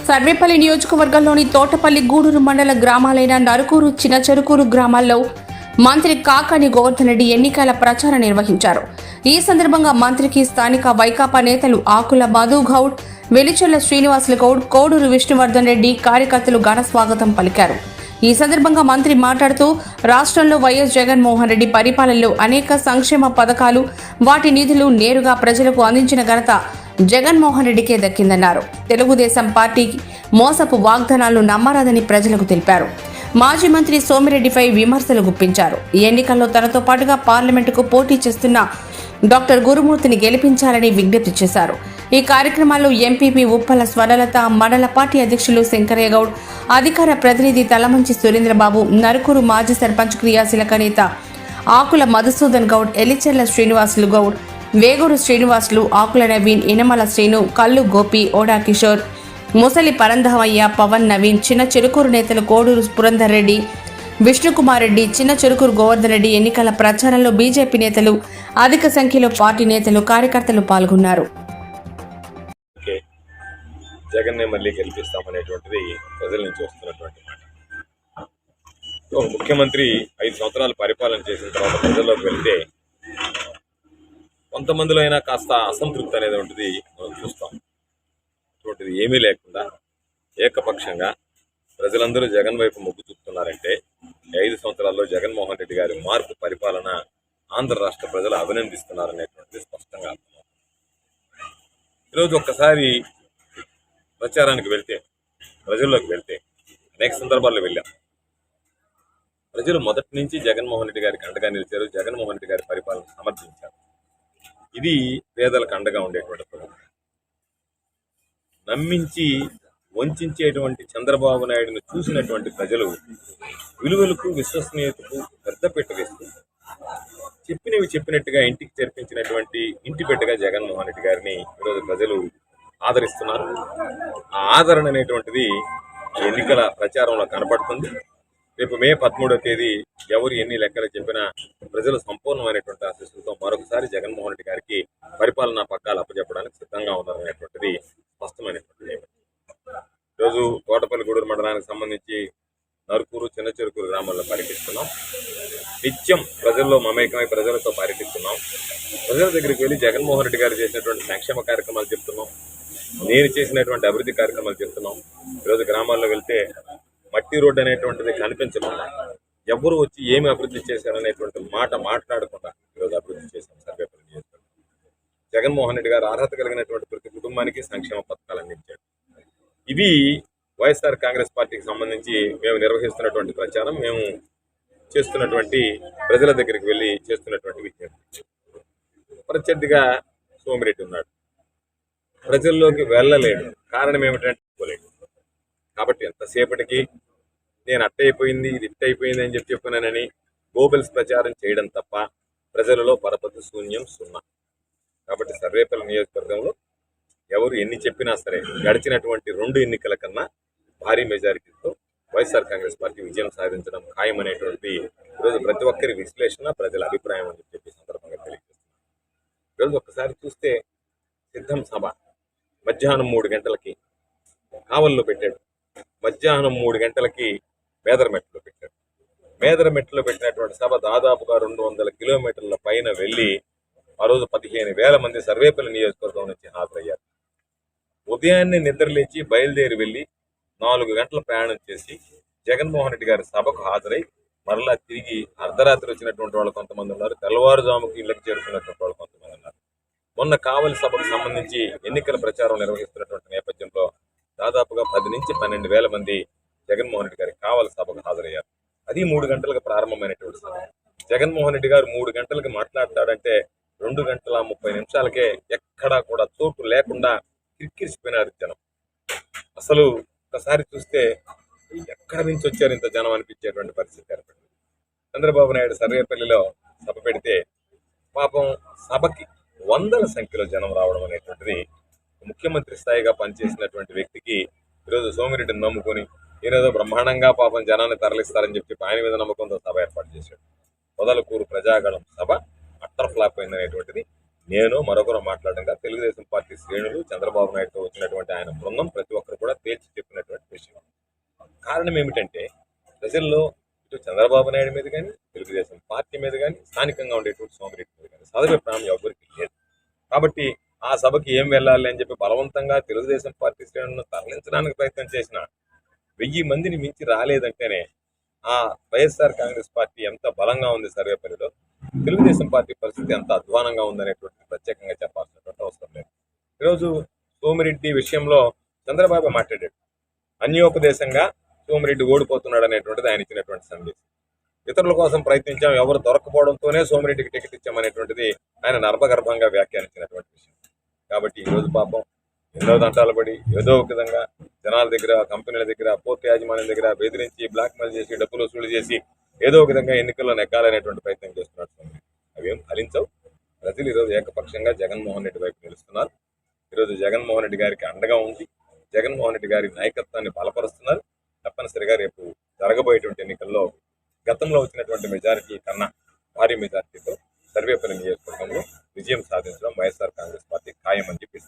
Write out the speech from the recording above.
సర్వేపల్లి నియోజకవర్గంలోని తోటపల్లి గూడూరు మండల గ్రామాలైన నరుకూరు చిన్నచెరుకూరు గ్రామాల్లో మంత్రి కాకాని గోవర్ధన్ రెడ్డి ఎన్నికల ప్రచారం నిర్వహించారు. ఈ సందర్భంగా మంత్రికి స్థానిక వైకాపా నేతలు ఆకుల మధు గౌడ్, వెలిచెల్ల శ్రీనివాసులు గౌడ్, కోడూరు విష్ణువర్ధన్ రెడ్డి కార్యకర్తలు ఘన స్వాగతం పలికారు. ఈ సందర్భంగా మంత్రి మాట్లాడుతూ రాష్ట్రంలో వైఎస్ జగన్మోహన్ రెడ్డి పరిపాలనలో అనేక సంక్షేమ పథకాలు, వాటి నిధులు నేరుగా ప్రజలకు అందించిన ఘనత జగన్మోహన్ రెడ్డికే దక్కిందన్నారు. తెలుగుదేశం పార్టీ మోసపు వాగ్దానాలను నమ్మరాదని ప్రజలకు తెలిపారు. మాజీ మంత్రి సోమిరెడ్డిపై విమర్శలు గుప్పించారు. ఈ ఎన్నికల్లో తనతో పాటుగా పార్లమెంటుకు పోటీ చేస్తున్న డాక్టర్ గురుమూర్తిని గెలిపించాలని విజ్ఞప్తి చేశారు. ఈ కార్యక్రమాల్లో ఎంపీపీ ఉప్పల స్వర్ణలత, మండల పార్టీ అధ్యక్షులు శంకరయ్య గౌడ్, అధికార ప్రతినిధి తలమంచి సురేంద్రబాబు, నరుకూరు మాజీ సర్పంచ్ క్రియాశీలక నేత ఆకుల మధుసూదన్ గౌడ్, ఎలిచెర్ల శ్రీనివాసులు గౌడ్, వేగూరు శ్రీనివాసులు, ఆకుల నవీన్, ఇనమల శ్రీను, కల్లు గోపి, ఓడా కిషోర్, ముసలి పరంధామయ్య, పవన్ నవీన్, చిన్న చెరుకూరు నేతలు కోడూరు పురంధర్ రెడ్డి, విష్ణుకుమార్ రెడ్డి, చిన్న చెరుకూరు గోవర్ధన్ రెడ్డి ఎన్నికల ప్రచారంలో బీజేపీ నేతలు, అధిక సంఖ్యలో పార్టీ నేతలు, కార్యకర్తలు పాల్గొన్నారు. జగన్నే మళ్ళీ గెలిపిస్తామనేటువంటిది ప్రజల నుంచి వస్తున్నటువంటి మాట. ముఖ్యమంత్రి 5 సంవత్సరాలు పరిపాలన చేసిన తర్వాత ప్రజల్లోకి వెళ్తే కొంతమందిలో అయినా కాస్త అసంతృప్తి అనేది ఉంటుంది మనం చూస్తాం. అటువంటిది ఏమీ లేకుండా ఏకపక్షంగా ప్రజలందరూ జగన్ వైపు మొగ్గు చూపుతున్నారంటే 5 సంవత్సరాల్లో జగన్మోహన్ రెడ్డి గారి మార్పు పరిపాలన ఆంధ్ర రాష్ట్ర ప్రజలు అభినందిస్తున్నారనేటువంటిది స్పష్టంగా అర్థమవుతుంది. ఈరోజు ఒక్కసారి ప్రచారానికి వెళ్తే, ప్రజల్లోకి వెళ్తే అనేక సందర్భాల్లో వెళ్ళాం. ప్రజలు మొదటి నుంచి జగన్మోహన్ రెడ్డి గారికి అండగా నిలిచారు, జగన్మోహన్ రెడ్డి గారి పరిపాలన సమర్థించారు. ఇది పేదలకు అండగా ఉండేటువంటి ప్రభుత్వం. నమ్మించి వంచేటువంటి చంద్రబాబు నాయుడును చూసినటువంటి ప్రజలు విలువలకు, విశ్వసనీయతకు పెద్దపీట వేస్తూ చెప్పినవి చెప్పినట్టుగా ఇంటికి చేర్పించినటువంటి ఇంటి బిడ్డగా జగన్మోహన్ రెడ్డి గారిని ఈరోజు ప్రజలు ఆదరిస్తున్నారు. ఆ ఆదరణ అనేటువంటిది ఎన్నికల ప్రచారంలో కనపడుతుంది. రేపు మే 13వ తేదీ ఎవరు ఎన్ని లెక్కలు చెప్పినా ప్రజలు సంపూర్ణమైనటువంటి ఆశీస్సులతో మరొకసారి జగన్మోహన్ రెడ్డి గారికి పరిపాలనా పగ్గాలు అప్పచెప్పడానికి సిద్ధంగా ఉన్నారనేటువంటిది స్పష్టమైనటువంటి నేపథ్యం. ఈరోజు తోటపల్లి గూడూరు మండలానికి సంబంధించి నరుకూరు, చిన్న చెరుకూరు గ్రామాల్లో పర్యటిస్తున్నాం. నిత్యం ప్రజల్లో మమేకమై ప్రజలతో పర్యటిస్తున్నాం. ప్రజల దగ్గరికి వెళ్ళి జగన్మోహన్ రెడ్డి గారు చేసినటువంటి సంక్షేమ కార్యక్రమాలు చెప్తున్నాం, నేను చేసినటువంటి అభివృద్ధి కార్యక్రమాలు చెప్తున్నాం. ఈరోజు గ్రామాల్లో వెళ్తే మట్టి రోడ్డు అనేటువంటిది కనిపించకుండా, ఎవరు వచ్చి ఏమి అభివృద్ధి చేశారనేటువంటి మాట మాట్లాడకుండా ఈరోజు అభివృద్ధి చేశాం. సర్వేపల్లి నియోజకవర్గం జగన్మోహన్ రెడ్డి గారు అర్హత కలిగినటువంటి ప్రతి కుటుంబానికి సంక్షేమ పథకాలు అందించారు. ఇవి వైఎస్ఆర్ కాంగ్రెస్ పార్టీకి సంబంధించి మేము నిర్వహిస్తున్నటువంటి ప్రచారం, మేము చేస్తున్నటువంటి ప్రజల దగ్గరికి వెళ్ళి చేస్తున్నటువంటి విజ్ఞప్తి. ప్రత్యర్థిగా సోమిరెడ్డి ఉన్నాడు, ప్రజల్లోకి వెళ్ళలేడు. కారణం ఏమిటంటే కాబట్టి ఎంతసేపటికి నేను అట్టయిపోయింది, ఇది ఇట్టయిపోయింది అని చెప్పుకున్నానని గోబెల్స్ ప్రచారం చేయడం తప్ప ప్రజలలో పరపతి శూన్యం, సున్నా. కాబట్టి సర్వేపల్లి నియోజకవర్గంలో ఎవరు ఎన్ని చెప్పినా సరే గడిచినటువంటి 2 ఎన్నికల కన్నా భారీ మెజారిటీతో వైఎస్ఆర్ కాంగ్రెస్ పార్టీ విజయం సాధించడం ఖాయమనేటువంటి ఈరోజు ప్రతి ఒక్కరి విశ్లేషణ, ప్రజల అభిప్రాయం అని చెప్పి సందర్భంగా తెలియజేస్తున్నారు. ఈరోజు ఒక్కసారి చూస్తే సిద్ధం సభ మధ్యాహ్నం 3 గంటలకి కావల్లో పెట్టాడు, మధ్యాహ్నం 3 గంటలకి మేదరమెట్లో పెట్టాడు. మేదరమెట్లో పెట్టినటువంటి సభ దాదాపుగా 200 కిలోమీటర్ల పైన వెళ్ళి ఆ రోజు 15,000 మంది సర్వేపల్లి నియోజకవర్గం నుంచి హాజరయ్యారు. ఉదయాన్నే నిద్రలేచి బయలుదేరి వెళ్ళి 4 గంటల ప్రయాణం చేసి జగన్మోహన్ రెడ్డి గారి సభకు హాజరై మరలా తిరిగి అర్ధరాత్రి వచ్చినటువంటి వాళ్ళు కొంతమంది ఉన్నారు, తెల్లవారుజాముకి ఇళ్లకు చేరుకున్నటువంటి వాళ్ళు కొంతమంది ఉన్నారు. మొన్న కావలి సభకు సంబంధించి ఎన్నికల ప్రచారం నిర్వహిస్తున్నటువంటి నేపథ్యంలో దాదాపుగా 10 నుంచి 12,000 మంది జగన్మోహన్ రెడ్డి గారి కావలి సభకు హాజరయ్యారు. అది 3 గంటలకు ప్రారంభమైనటువంటి సభ. జగన్మోహన్ రెడ్డి గారు 3 గంటలకు మాట్లాడతాడంటే 2 గంటల 30 నిమిషాలకే ఎక్కడా కూడా చోటు లేకుండా కిక్కిరిసిపోయినారు జనం. అసలు ఒకసారి చూస్తే ఎక్కడి నుంచి వచ్చారు ఇంత జనం అనిపించేటువంటి పరిస్థితి ఏర్పడింది. చంద్రబాబు నాయుడు సర్వేపల్లిలో సభ పెడితే పాపం సభకి 100ల సంఖ్యలో జనం రావడం అనేటువంటిది ముఖ్యమంత్రి స్థాయిగా పనిచేసినటువంటి వ్యక్తికి ఈరోజు సోమిరెడ్డిని నమ్ముకొని ఈరోజు బ్రహ్మాండంగా పాపం జనాన్ని తరలిస్తారని చెప్పి ఆయన మీద నమ్మకంతో సభ ఏర్పాటు చేశాడు. మొదలకూరు ప్రజాగళం సభ అట్టర్ ఫ్లాప్ అయిందనేటువంటిది నేను మరొకరు మాట్లాడగా తెలుగుదేశం పార్టీ శ్రేణులు, చంద్రబాబు నాయుడుతో వచ్చినటువంటి ఆయన బృందం ప్రతి ఒక్కరు కూడా తేల్చి చెప్పినటువంటి విషయం. కారణం ఏమిటంటే ప్రజల్లో ఇటు చంద్రబాబు నాయుడు మీద కానీ, తెలుగుదేశం పార్టీ మీద కానీ, స్థానికంగా ఉండేటువంటి సోమిరెడ్డి మీద కానీ చదివే ప్రాణం ఎవరికి లేదు. కాబట్టి ఆ సభకి ఏం వెళ్ళాలి అని చెప్పి బలవంతంగా తెలుగుదేశం పార్టీ శ్రేణులను తరలించడానికి ప్రయత్నం చేసిన 1000 మందిని మించి రాలేదంటేనే ఆ వైఎస్ఆర్ కాంగ్రెస్ పార్టీ ఎంత బలంగా ఉంది సర్వేపల్లిలో, తెలుగుదేశం పార్టీ పరిస్థితి ఎంత అధ్వానంగా ఉందనేటువంటి ప్రత్యేకంగా చెప్పాల్సినటువంటి అవసరం లేదు. ఈరోజు సోమిరెడ్డి విషయంలో చంద్రబాబు మాట్లాడాడు. అన్యోపదేశంగా సోమిరెడ్డి ఓడిపోతున్నాడు అనేటువంటిది ఆయన ఇచ్చినటువంటి సందేశం. ఇతరుల కోసం ప్రయత్నించాం, ఎవరు దొరకపోవడంతోనే సోమిరెడ్డికి టికెట్ ఇచ్చామనేటువంటిది ఆయన నర్మగర్భంగా వ్యాఖ్యానించినటువంటి విషయం. కాబట్టి ఈరోజు పాపం ఎన్నో దంటాలు పడి ఏదో ఒక విధంగా జనాల దగ్గర, కంపెనీల దగ్గర, పోర్టు యాజమాన్యం దగ్గర బెదిరించి బ్లాక్మెయిల్ చేసి డబ్బులు వసూలు చేసి ఏదో ఒక విధంగా ఎన్నికల్లో నెగ్గాలనేటువంటి ప్రయత్నం చేస్తున్నారు. అవేం ఫలించవు. ప్రజలు ఈరోజు ఏకపక్షంగా జగన్మోహన్ రెడ్డి వైపు నిలుస్తున్నారు. ఈరోజు జగన్మోహన్ రెడ్డి గారికి అండగా ఉంది, జగన్మోహన్ రెడ్డి గారి నాయకత్వాన్ని బలపరుస్తున్నారు. తప్పనిసరిగా రేపు జరగబోయేటువంటి ఎన్నికల్లో గతంలో వచ్చినటువంటి మెజారిటీ కన్నా భారీ మెజారిటీతో సర్వేపల్లి నియోజకవర్గంలో విజయం సాధించడం వైఎస్ఆర్ కాంగ్రెస్ పార్టీ ఖాయమని చెప్పేసి